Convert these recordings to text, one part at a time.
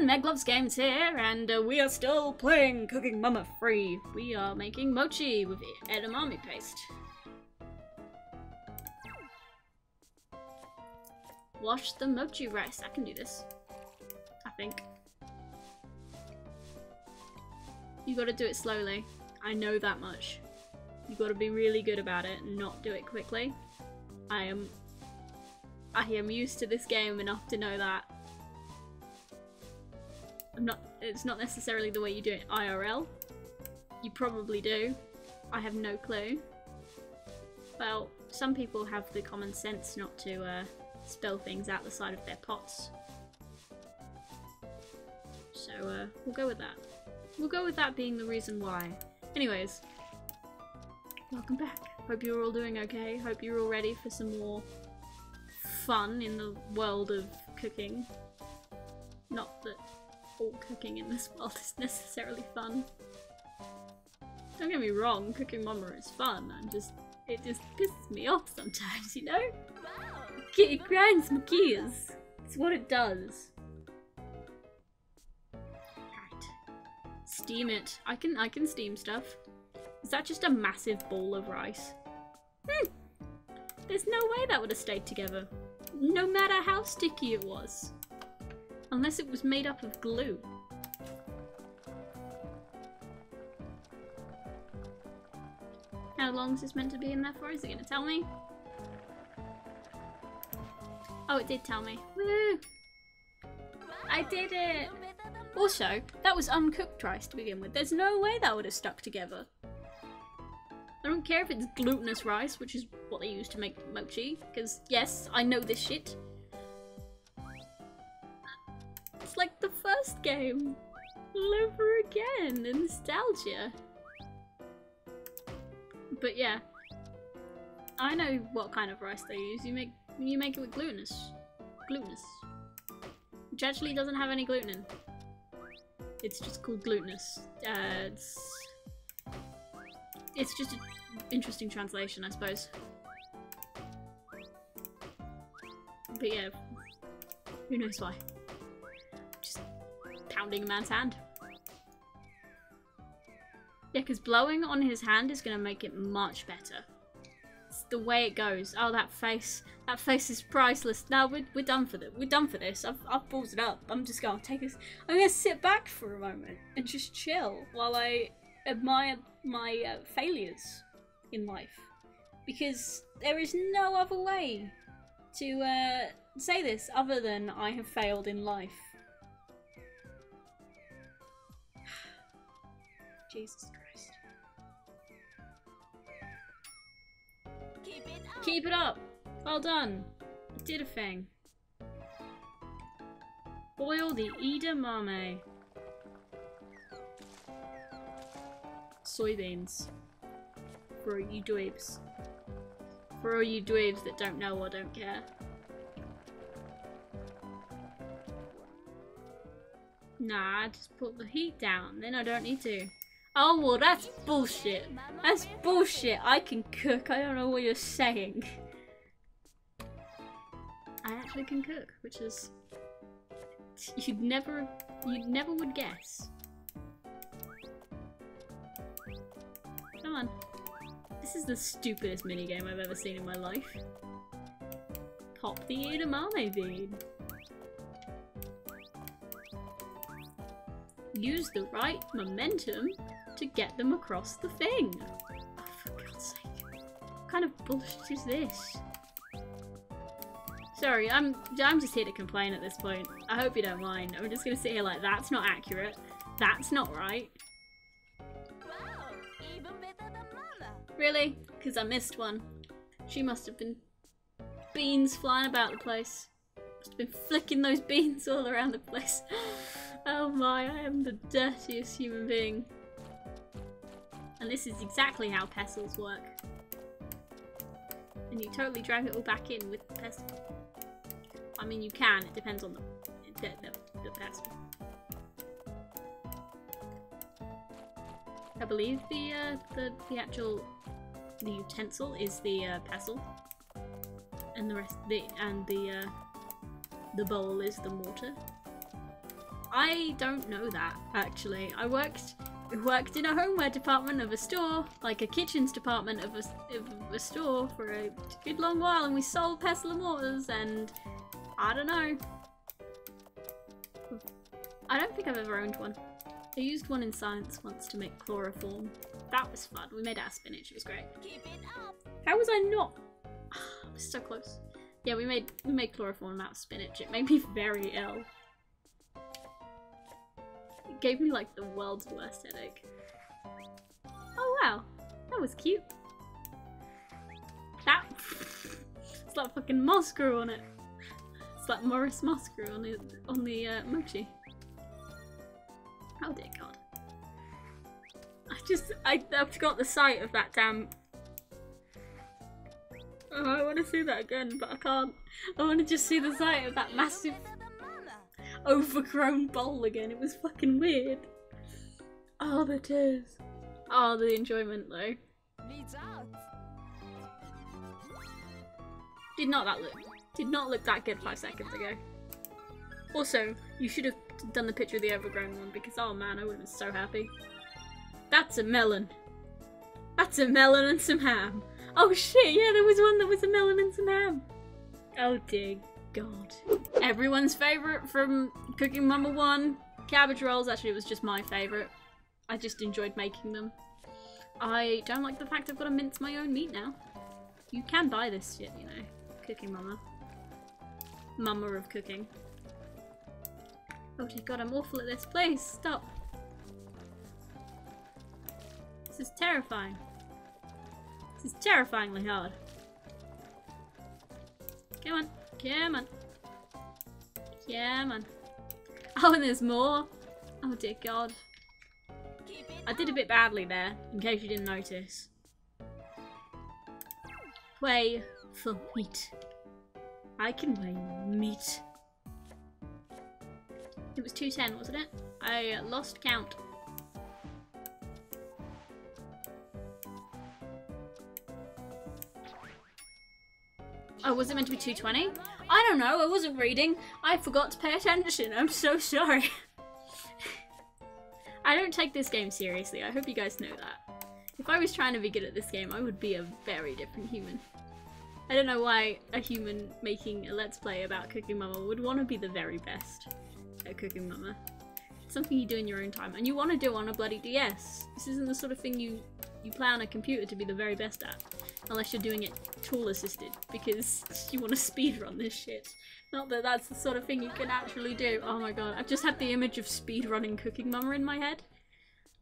everyone, Megloves Games here, and we are still playing Cooking Mama Free. We are making mochi with edamame paste. Wash the mochi rice. I can do this. I think. You gotta do it slowly. I know that much. You gotta be really good about it and not do it quickly. I am used to this game enough to know that. It's not necessarily the way you do it IRL. You probably do. I have no clue. Well, some people have the common sense not to spill things out the side of their pots. So we'll go with that. We'll go with that being the reason why. Anyways, welcome back. Hope you're all doing okay. Hope you're all ready for some more fun in the world of cooking. Not that all cooking in this world is necessarily fun. Don't get me wrong, Cooking Mama is fun. It just pisses me off sometimes, you know? It grinds my gears. It's what it does. Right. Steam it. I can steam stuff. Is that just a massive ball of rice? There's no way that would have stayed together. No matter how sticky it was. Unless it was made up of glue. How long is this meant to be in there for? Is it gonna tell me? Oh, it did tell me. Woo! I did it! Also, that was uncooked rice to begin with. There's no way that would have stuck together. I don't care if it's glutinous rice, which is what they use to make mochi, because yes, I know this shit. It's like the first game all over again, the nostalgia. But yeah, I know what kind of rice they use. You make it with glutinous, which actually doesn't have any gluten in. It's just called glutinous. It's just an interesting translation, I suppose. But yeah, who knows why? Just pounding a man's hand. Yeah, because blowing on his hand is going to make it much better. It's the way it goes. Oh, that face is priceless. Now we're done for this. We're done for this. I've paused it up. I'm just going to take this. I'm going to sit back for a moment and just chill while I admire my failures in life, because there is no other way to say this other than I have failed in life. Jesus Christ. Keep it up! Well done! I did a thing. Boil the edamame. Soybeans. For all you dweebs. For all you dweebs that don't know or don't care. Nah, just put the heat down, then I don't need to. Oh, well, that's bullshit. That's bullshit. I can cook. I don't know what you're saying. I actually can cook, which is... You'd never would guess. Come on. This is the stupidest minigame I've ever seen in my life. Pop the edamame bean. Use the right momentum to get them across the thing. Oh, for God's sake. What kind of bullshit is this? Sorry, I'm just here to complain at this point. I hope you don't mind. I'm just gonna sit here like, that's not accurate. That's not right. Really? Because I missed one. She must have been beans flying about the place. Must have been flicking those beans all around the place. Oh my, I am the dirtiest human being. And this is exactly how pestles work. And you totally drag it all back in with the pestle. I mean, you can, it depends on the pestle. I believe the utensil is the pestle. And the rest, the bowl is the mortar. I don't know that, actually. I worked in a homeware department of a store, like a kitchens department of a store for a good long while, and we sold pestle and mortars, and I don't know. I don't think I've ever owned one. I used one in science once to make chloroform. That was fun. We made it out of spinach. It was great. Keep it up. How was I not? I was so close. Yeah, we made chloroform out of spinach. It made me very ill. It gave me like the world's worst headache. Oh wow, that was cute. That it's like fucking Moskru on it. It's like Morris Moskru on the mochi. Oh dear God. I forgot the sight of that damn. Oh, I want to see that again, but I can't. I want to just see the sight of that massive overgrown bowl again. It was fucking weird. Oh, the tears. Oh, the enjoyment though. Did not look that good 5 seconds ago. Also, you should have done the picture of the overgrown one because oh man, I would have been so happy. That's a melon. That's a melon and some ham. Oh shit, yeah, there was one that was a melon and some ham. Oh dear God. Everyone's favourite from Cooking Mama 1, cabbage rolls. Actually, it was just my favourite. I just enjoyed making them. I don't like the fact I've got to mince my own meat now. You can buy this shit, you know. Cooking Mama. Mama of cooking. Oh dear God, I'm awful at this. Please, stop. This is terrifying. This is terrifyingly hard. Come on, come on. Come on. Oh, and there's more. Oh dear God. I did a bit badly there, in case you didn't notice. Weigh for meat. I can weigh meat. It was 210, wasn't it? I lost count. Oh, was it meant to be 220? I don't know, I wasn't reading. I forgot to pay attention. I'm so sorry. I don't take this game seriously. I hope you guys know that. If I was trying to be good at this game, I would be a very different human. I don't know why a human making a Let's Play about Cooking Mama would want to be the very best at Cooking Mama. It's something you do in your own time, and you want to do on a bloody DS. This isn't the sort of thing you play on a computer to be the very best at. Unless you're doing it tool assisted, because you want to speedrun this shit. Not that that's the sort of thing you can actually do. Oh my God, I've just had the image of speedrunning Cooking Mama in my head.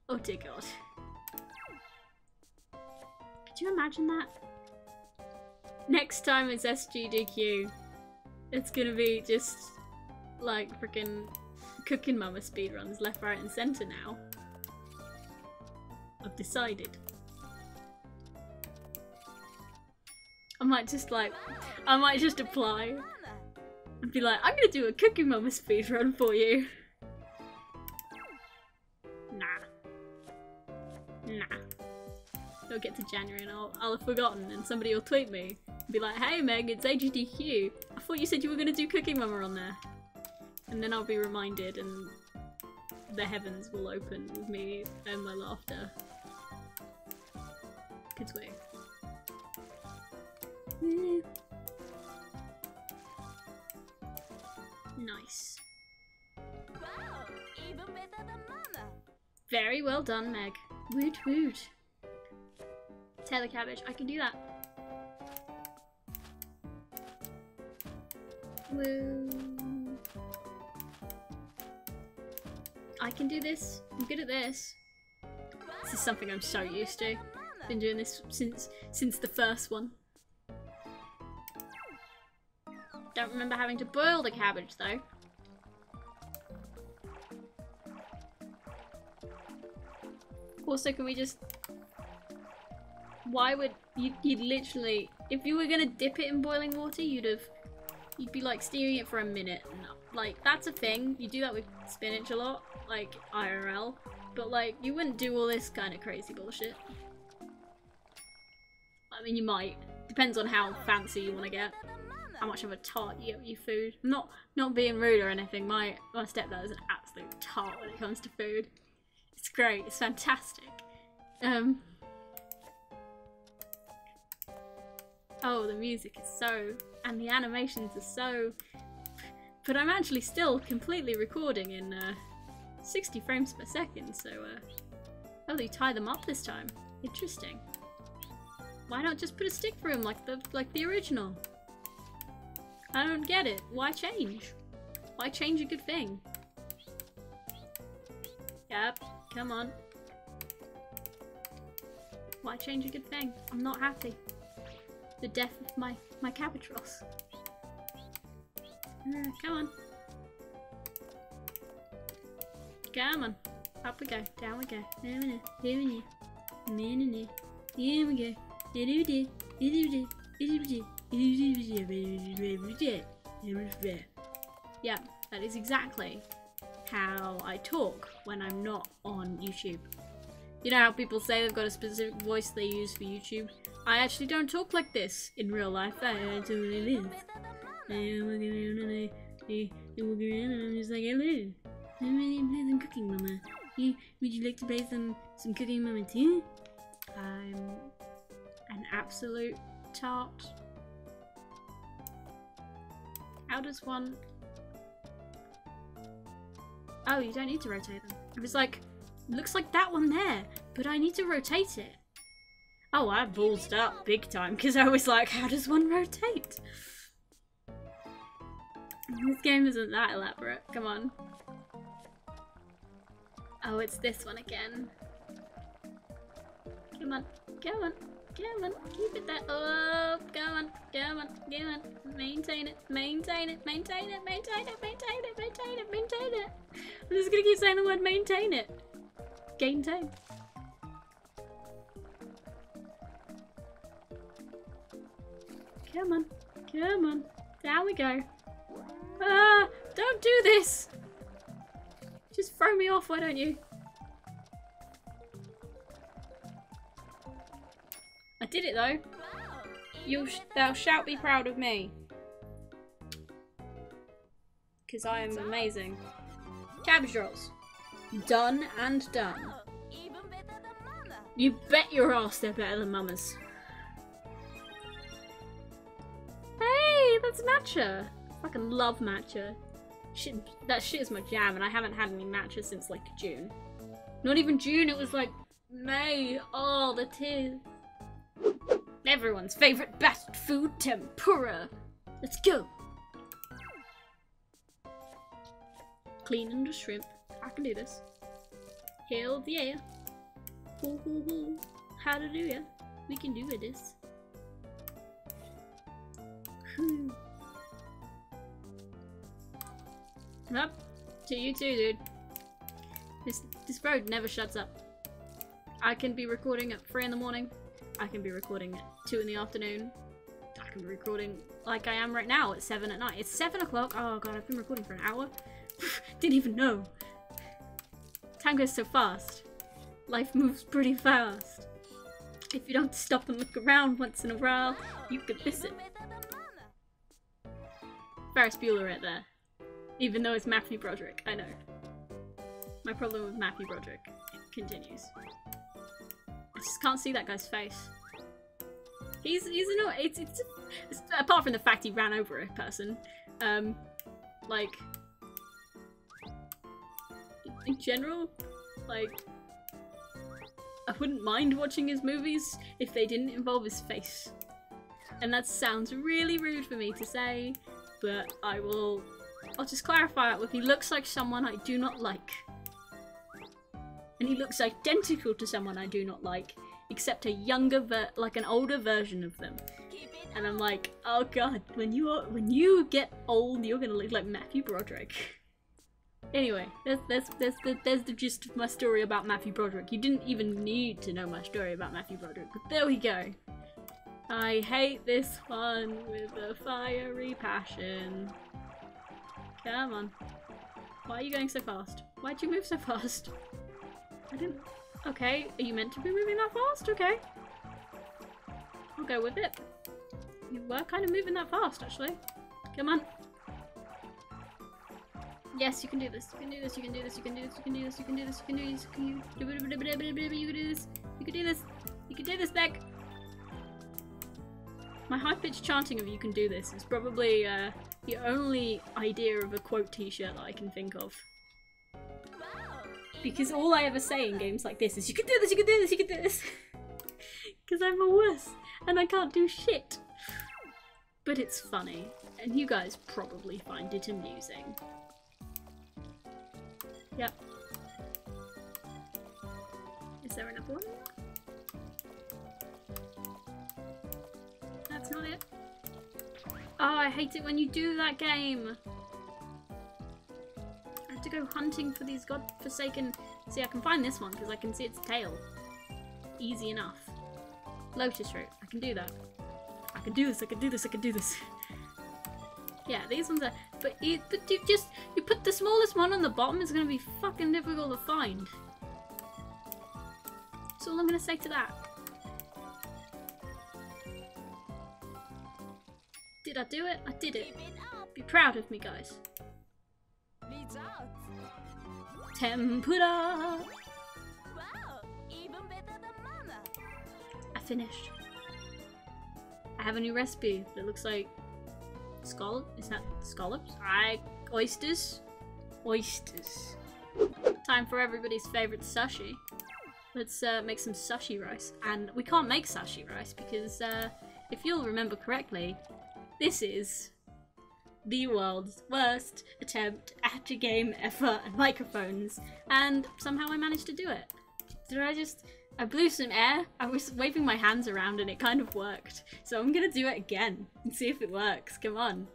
Oh dear God. Could you imagine that? Next time it's SGDQ, it's gonna be just like freaking Cooking Mama speedruns left, right and centre now. I've decided. I might just apply and be like, I'm gonna do a Cooking Mama speedrun for you. Nah. It'll get to January and I'll have forgotten and somebody will tweet me and be like, hey Meg, it's HDQ. I thought you said you were gonna do Cooking Mama on there. And then I'll be reminded and the heavens will open with me and my laughter. Kids wait. Nice. Wow, even better than Mama. Very well done, Meg. Woot woot. Tear the cabbage. I can do that. Woo. I can do this. I'm good at this. This is something I'm so used to. Been doing this since the first one. Don't remember having to boil the cabbage though. Also, can we just... Why would... You'd literally... If you were gonna dip it in boiling water, you'd be like steaming it for a minute. No, like, that's a thing. You do that with spinach a lot. Like, IRL. But like, you wouldn't do all this kind of crazy bullshit. I mean, you might. Depends on how fancy you want to get. How much of a tart you get with your food. I'm not being rude or anything. My stepdad is an absolute tart when it comes to food. It's great, it's fantastic. Oh, the music is so, and the animations are so, but I'm actually still completely recording in 60 frames per second, so oh, they tie them up this time. Interesting. Why not just put a stick through them like the original? I don't get it. Why change? Why change a good thing? Yep, come on. Why change a good thing? I'm not happy. The death of my cabbage rolls. Come on. Come on. Up we go. Down we go. Here we go. Yeah, that is exactly how I talk when I'm not on YouTube. You know how people say they've got a specific voice they use for YouTube? I actually don't talk like this in real life. I totally live. I'm just like, hello. I'm ready to play some cooking, mama. Would you like to play some cooking, mama, too? I'm an absolute tart. How does one... Oh, you don't need to rotate them. I was like, looks like that one there, but I need to rotate it. Oh, I ballsed up big time because I was like, how does one rotate? This game isn't that elaborate. Come on. Oh, it's this one again. Come on, come on, come on. Keep it there. Oh, come on, come on, come on. Maintain it, maintain it, maintain it, maintain it, maintain it, maintain it, maintain it. I'm just gonna keep saying the word maintain it. Gaintain. Come on, come on. Down we go. Ah, don't do this. Just throw me off, why don't you? I did it though. Thou shalt be proud of me. Because I am amazing. Cabbage rolls. Done and done. You bet your ass they're better than Mama's. Hey, that's matcha. I fucking love matcha. Shit, that shit is my jam, and I haven't had any matcha since like June. Not even June, it was like May. Oh, the tears. Everyone's favorite best food, tempura. Let's go. Clean under shrimp. I can do this. Hell yeah. Hoo hoo hoo. Hallelujah. We can do this. Up to you too, dude. This road never shuts up. I can be recording at 3 in the morning. I can be recording at 2 in the afternoon. I can be recording like I am right now at 7 at night. It's 7 o'clock. Oh god, I've been recording for an hour. Didn't even know. Time goes so fast. Life moves pretty fast. If you don't stop and look around once in a while, you could miss it. Ferris Bueller right there. Even though it's Matthew Broderick, I know. My problem with Matthew Broderick continues. I just can't see that guy's face. He's no, it's apart from the fact he ran over a person, like, in general, like, I wouldn't mind watching his movies if they didn't involve his face. And that sounds really rude for me to say, but I'll just clarify it with he looks like someone I do not like. And he looks identical to someone I do not like, except a younger, like an older version of them. And I'm like, oh god, when you get old, you're gonna look like Matthew Broderick. Anyway, there's the gist of my story about Matthew Broderick. You didn't even need to know my story about Matthew Broderick, but there we go. I hate this one with a fiery passion. Come on. Why are you going so fast? Why'd you move so fast? I didn't... Okay, are you meant to be moving that fast? Okay. I'll go with it. You were kind of moving that fast, actually. Come on. Yes, you can do this. You can do this. You can do this. You can do this. You can do this. You can do this. You can do this. You can do this. You can do this. You can do this. You can do this, Beck. My high-pitched chanting of "you can do this" is probably the only idea of a quote t-shirt that I can think of. Because all I ever say in games like this is "you can do this, you can do this, you can do this." Because I'm a wuss and I can't do shit. But it's funny, and you guys probably find it amusing. Yep. Is there another one? That's not it. Oh, I hate it when you do that game. I have to go hunting for these godforsaken... See, I can find this one because I can see its tail. Easy enough. Lotus root. I can do that. I can do this, I can do this, I can do this. Yeah, these ones are... But you put the smallest one on the bottom, it's going to be fucking difficult to find. That's all I'm going to say to that. Did I do it? I did it. Be proud of me, guys. Tempura! Wow, even better than Mama. I finished. I have a new recipe that looks like is that scallops? Oysters? Oysters. Time for everybody's favourite sushi. Let's make some sushi rice. And we can't make sushi rice because if you'll remember correctly, this is the world's worst attempt at a game ever at microphones, and somehow I managed to do it. I blew some air, I was waving my hands around and it kind of worked. So I'm gonna do it again and see if it works. Come on.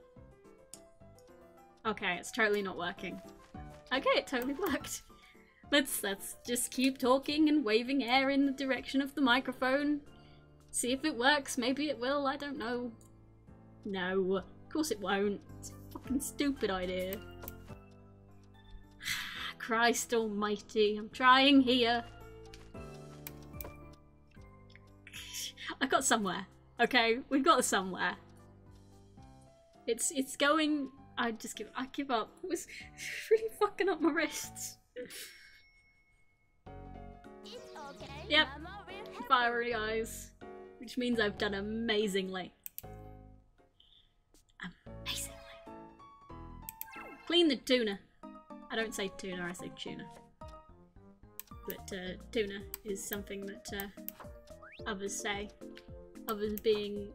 Okay, it's totally not working. Okay, it totally worked. Let's just keep talking and waving air in the direction of the microphone. See if it works. Maybe it will, I don't know. No, of course it won't. It's a fucking stupid idea. Christ almighty, I'm trying here. I got somewhere. Okay, we got somewhere. It's going. I give up. It was really fucking up my wrists. It's okay. Yep. Mama will help. Fiery eyes, which means I've done amazingly. Amazingly. Clean the tuna. I don't say tuna, I say tuna. But tuna is something that others say. Others being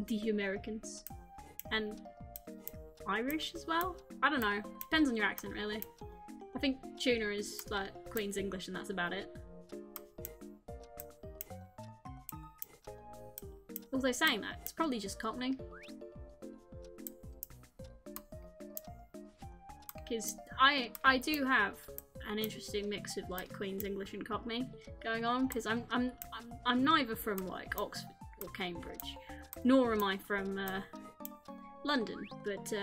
the Americans. And Irish as well? I don't know. Depends on your accent, really. I think tuna is like Queen's English and that's about it. Although saying that, it's probably just Cockney. Because I do have an interesting mix of like Queen's English and Cockney going on, because I'm neither from like Oxford or Cambridge, nor am I from London, but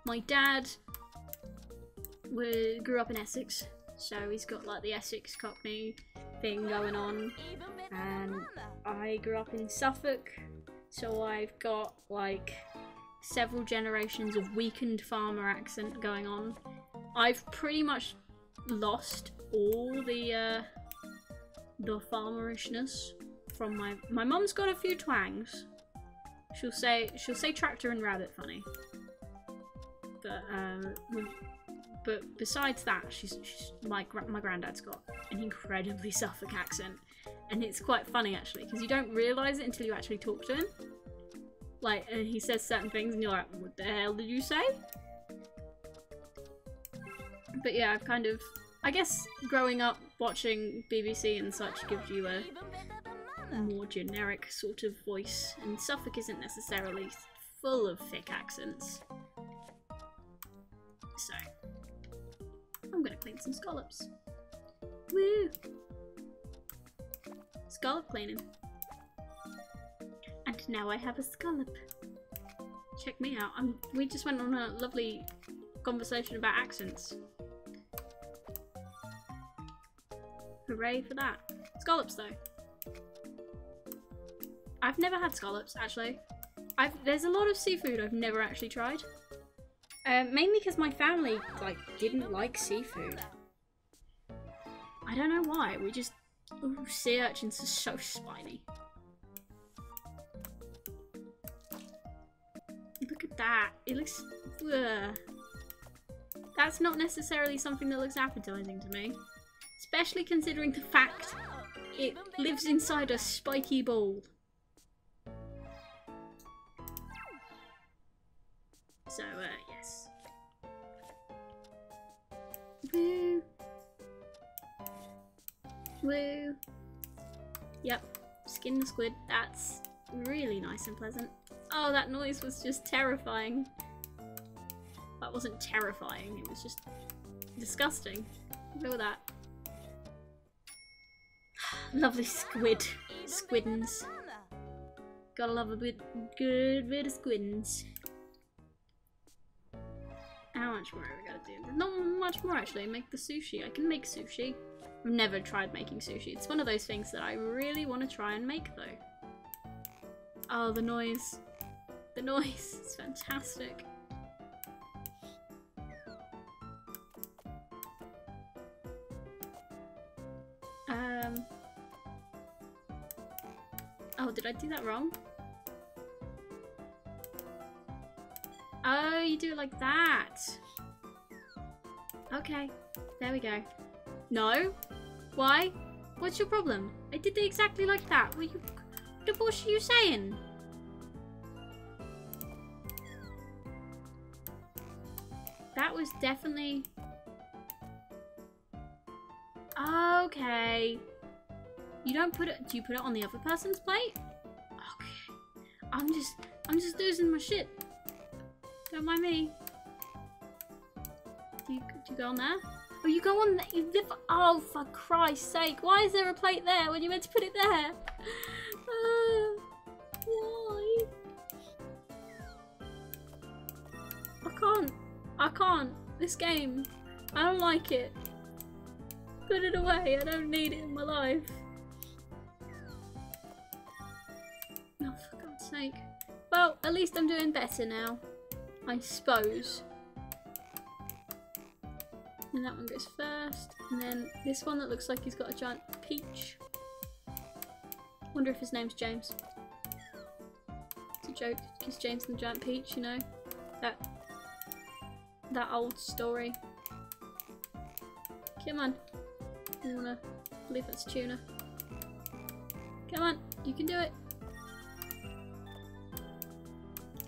my dad grew up in Essex, so he's got like the Essex Cockney thing going on, and I grew up in Suffolk, so I've got like several generations of weakened farmer accent going on. I've pretty much lost all the farmerishness from my mum's got a few twangs. She'll say tractor and rabbit funny, but besides that, she's my granddad's got an incredibly Suffolk accent, and it's quite funny actually because you don't realise it until you actually talk to him. Like, and he says certain things and you're like, what the hell did you say? But yeah, I've kind of, I guess growing up watching BBC and such gives you a more generic sort of voice, and Suffolk isn't necessarily full of thick accents. So, I'm gonna clean some scallops. Woo! Scallop cleaning. And now I have a scallop. Check me out. We just went on a lovely conversation about accents. Hooray for that. Scallops though. I've never had scallops actually. There's a lot of seafood I've never actually tried. Mainly because my family, like, didn't like seafood. I don't know why, we just... Ooh, sea urchins are so spiny. Look at that, it looks... Ugh. That's not necessarily something that looks appetizing to me. Especially considering the fact it lives inside a spiky bowl. So, yes. Woo! Woo! Yep, skin the squid. That's really nice and pleasant. Oh, that noise was just terrifying. That wasn't terrifying, it was just disgusting. Look at that. Lovely squid. Squiddens. Gotta love a good bit of squiddens. How much more are we gotta do? There's not much more actually. Make the sushi. I can make sushi. I've never tried making sushi. It's one of those things that I really want to try and make though. Oh, the noise. The noise. It's fantastic. Oh, did I do that wrong? Oh, you do it like that. Okay, there we go. No? Why? What's your problem? I did it exactly like that. What are you saying? That was definitely... Okay. You don't put it... Do you put it on the other person's plate? Okay. I'm just losing my shit. Don't mind me. Do you go on there? Oh, you go on there. Oh, for Christ's sake. Why is there a plate there when you meant to put it there? Why? I can't. This game. I don't like it. Put it away. I don't need it in my life. Oh, for God's sake. Well, at least I'm doing better now. I suppose. And that one goes first. And then this one that looks like he's got a giant peach. Wonder if his name's James. It's a joke, because James and the giant peach, you know? That old story. Come on. I wanna believe it's tuna. Come on, you can do it.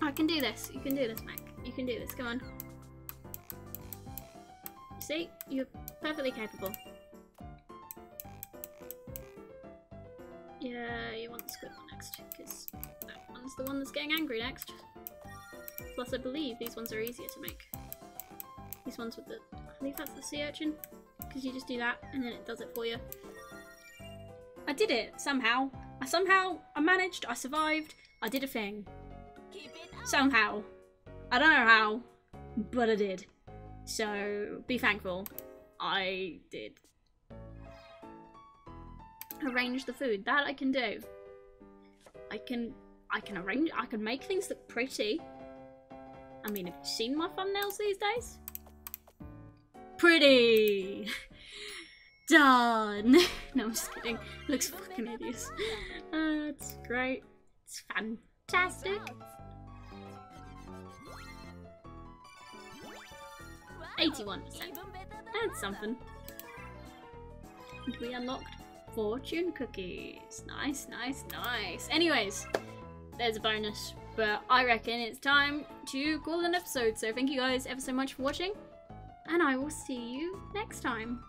I can do this. You can do this, Mac. You can do this. Come on. See? You're perfectly capable. Yeah, you want the squid one next, because that one's the one that's getting angry next. Plus, I believe these ones are easier to make. These ones with the... I believe that's the sea urchin, because you just do that, and then it does it for you. I did it, somehow. I managed, I survived, I did a thing. Somehow. I don't know how, but I did. So, be thankful. I did. Arrange the food. That I can do. I can arrange, I can make things look pretty. I mean, have you seen my thumbnails these days? Pretty! Done! No, I'm just kidding. It looks fucking hideous. It's great. It's fantastic. 81%. That's something. And we unlocked fortune cookies. Nice, nice, nice. Anyways, there's a bonus. But I reckon it's time to call it an episode. So thank you guys ever so much for watching. And I will see you next time.